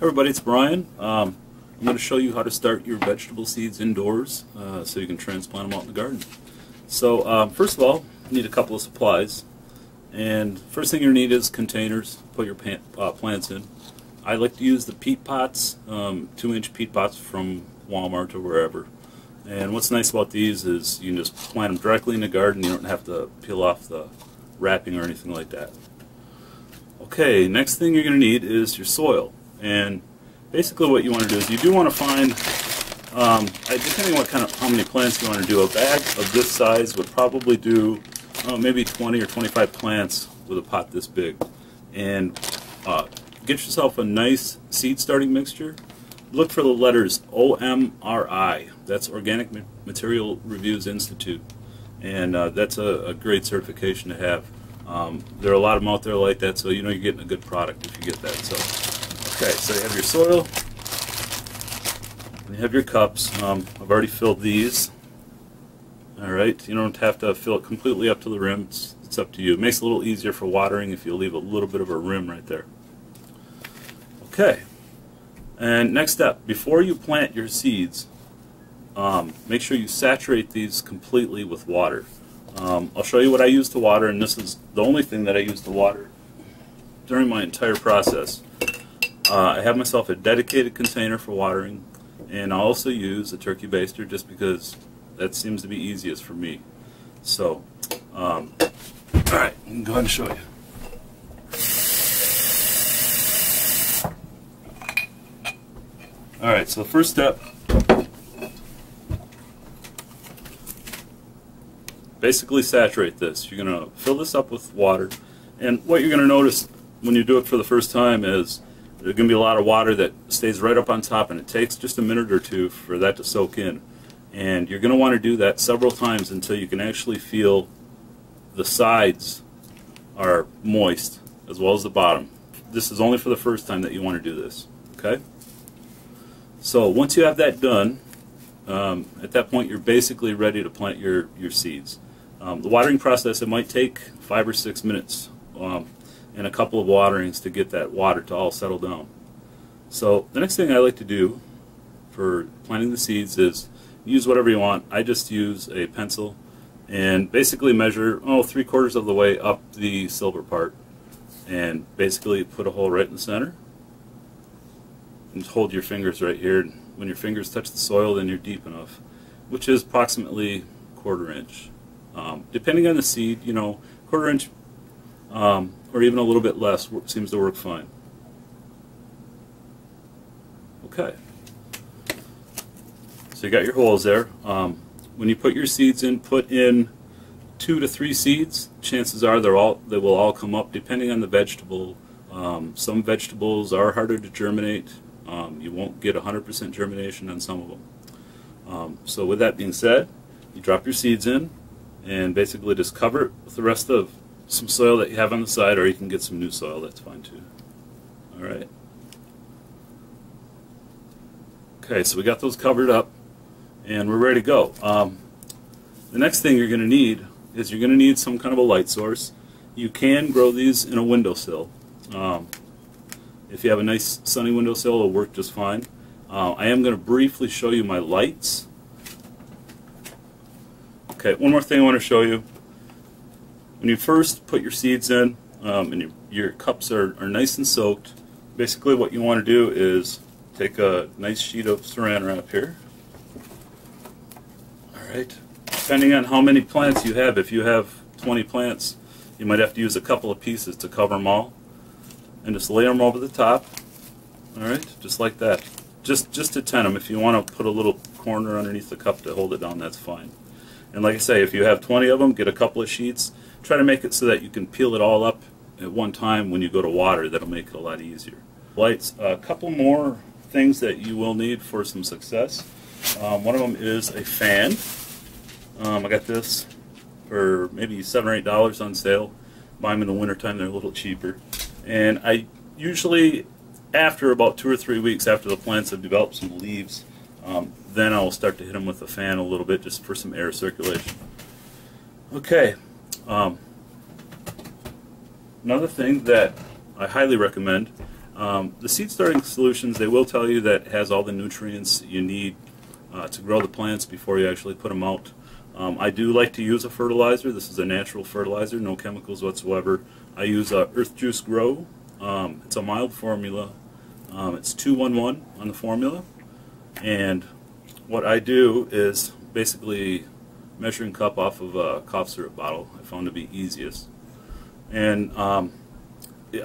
Everybody, it's Brian. I'm going to show you how to start your vegetable seeds indoors so you can transplant them out in the garden. So first of all, you need a couple of supplies. And first thing you need is containers to put your plants in. I like to use the peat pots, 2-inch peat pots from Walmart or wherever. And what's nice about these is you can just plant them directly in the garden. You don't have to peel off the wrapping or anything like that. Okay, next thing you're going to need is your soil. And basically what you want to do is you do want to find, depending on how many plants you want to do, a bag of this size would probably do maybe 20 or 25 plants with a pot this big. And get yourself a nice seed starting mixture. Look for the letters OMRI. That's Organic Material Reviews Institute. And that's a great certification to have. There are a lot of them out there like that, so you know you're getting a good product if you get that. So. Okay, so you have your soil, and you have your cups. I've already filled these. Alright, you don't have to fill it completely up to the rim, it's up to you. It makes it a little easier for watering if you leave a little bit of a rim right there. Okay, and next step, before you plant your seeds, make sure you saturate these completely with water. I'll show you what I use to water, and this is the only thing that I use to water during my entire process. I have myself a dedicated container for watering, and I also use a turkey baster just because that seems to be easiest for me. So, alright, I can go ahead and show you. Alright, so the first step, basically saturate this. You're going to fill this up with water, and what you're going to notice when you do it for the first time is there's going to be a lot of water that stays right up on top, and it takes just a minute or two for that to soak in. And you're going to want to do that several times until you can actually feel the sides are moist as well as the bottom. This is only for the first time that you want to do this. Okay? So once you have that done, at that point you're basically ready to plant your seeds. The watering process, it might take 5 or 6 minutes. And a couple of waterings to get that water to all settle down. So the next thing I like to do for planting the seeds is use whatever you want. I just use a pencil and basically measure 3/4 of the way up the silver part, and basically put a hole right in the center and hold your fingers right here. When your fingers touch the soil, then you're deep enough, which is approximately 1/4 inch. Depending on the seed, 1/4 inch or even a little bit less seems to work fine. Okay. So you got your holes there. When you put your seeds in, put in 2 to 3 seeds. Chances are they will all come up depending on the vegetable. Some vegetables are harder to germinate. You won't get 100% germination on some of them. So with that being said, you drop your seeds in and basically just cover it with the rest of some soil that you have on the side, or you can get some new soil, that's fine too. Alright. Okay, so we got those covered up and we're ready to go. The next thing you're going to need is you're going to need some kind of a light source. You can grow these in a windowsill. If you have a nice sunny windowsill, it'll work just fine. I am going to briefly show you my lights. Okay, one more thing I want to show you. When you first put your seeds in and your cups are nice and soaked, basically what you want to do is take a nice sheet of saran wrap here. Alright, depending on how many plants you have, if you have 20 plants, you might have to use a couple of pieces to cover them all. And just lay them over the top. Alright, just like that. Just to tent them. If you want to put a little corner underneath the cup to hold it down, that's fine. And like I say, if you have 20 of them, get a couple of sheets. Try to make it so that you can peel it all up at one time when you go to water. That'll make it a lot easier. Lights. A couple more things that you will need for some success. One of them is a fan. I got this for maybe $7 or $8 on sale. Buy them in the wintertime, they're a little cheaper. And I usually, after about 2 or 3 weeks after the plants have developed some leaves, then I'll start to hit them with the fan a little bit just for some air circulation. Okay. Another thing that I highly recommend, The seed starting solutions, they will tell you that it has all the nutrients you need to grow the plants before you actually put them out. I do like to use a fertilizer. This is a natural fertilizer, no chemicals whatsoever. I use Earth Juice Grow. It's a mild formula. It's 2-1-1 on the formula. And what I do is basically measuring cup off of a cough syrup bottle. I found to be easiest. And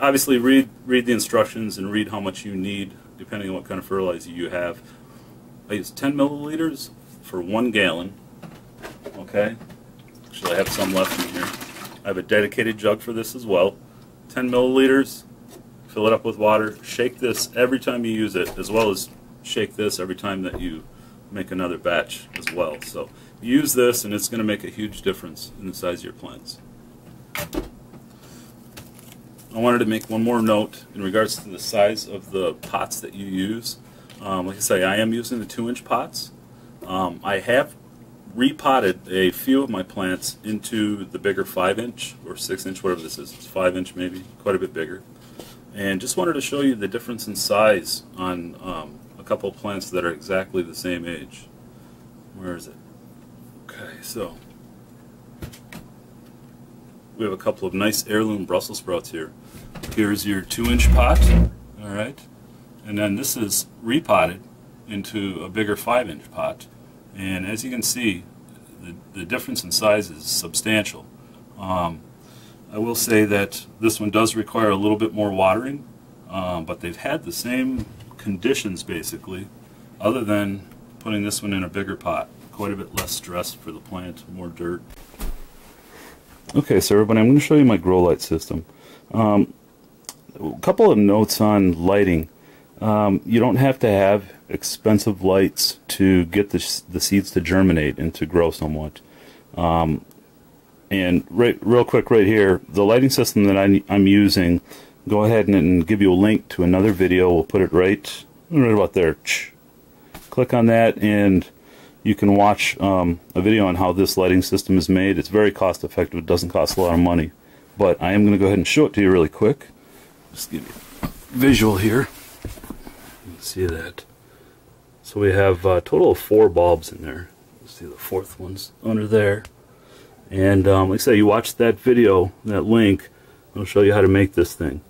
obviously read the instructions and read how much you need depending on what kind of fertilizer you have. I use 10 milliliters for 1 gallon. Okay, actually I have some left in here. I have a dedicated jug for this as well. 10 milliliters, fill it up with water, shake this every time you use it, as well as shake this every time that you make another batch as well. So use this and it's going to make a huge difference in the size of your plants. I wanted to make one more note in regards to the size of the pots that you use. Like I say, I am using the 2-inch pots. I have repotted a few of my plants into the bigger 5-inch or 6-inch, whatever this is. It's 5-inch maybe, quite a bit bigger. And just wanted to show you the difference in size on a couple of plants that are exactly the same age. Where is it? Okay, so we have a couple of nice heirloom Brussels sprouts here. Here's your 2-inch pot, all right, and then this is repotted into a bigger 5-inch pot. And as you can see, the difference in size is substantial. I will say that this one does require a little bit more watering, but they've had the same conditions basically, other than putting this one in a bigger pot. Quite a bit less stress for the plant, more dirt. Okay, so everybody, I'm going to show you my grow light system. A couple of notes on lighting. You don't have to have expensive lights to get the seeds to germinate and to grow somewhat. And real quick right here, the lighting system that I'm using, go ahead and give you a link to another video. We'll put it right about there. Click on that and you can watch a video on how this lighting system is made. It's very cost effective. It doesn't cost a lot of money. But I am going to go ahead and show it to you really quick. Just give you a visual here. You can see that. So we have a total of 4 bulbs in there. You see the 4th one's under there. And like I say, you watch that video, that link, it'll show you how to make this thing.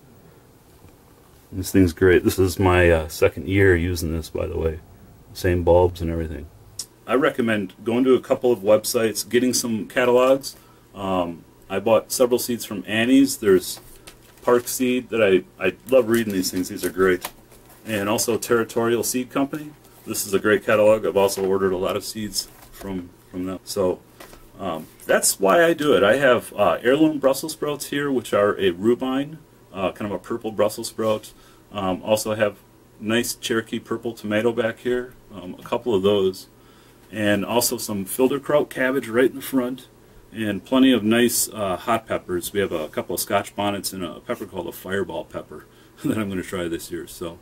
This thing's great. This is my 2nd year using this, by the way. Same bulbs and everything. I recommend going to a couple of websites, getting some catalogs. I bought several seeds from Annie's. There's Park Seed that I love reading these things. These are great. And also Territorial Seed Company. This is a great catalog. I've also ordered a lot of seeds from them. So that's why I do it. I have heirloom Brussels sprouts here, which are a rubine, kind of a purple Brussels sprout. Also have nice Cherokee purple tomato back here, a couple of those. And also some Filderkraut cabbage right in the front, and plenty of nice hot peppers. We have a couple of Scotch bonnets and a pepper called a Fireball pepper that I'm going to try this year. So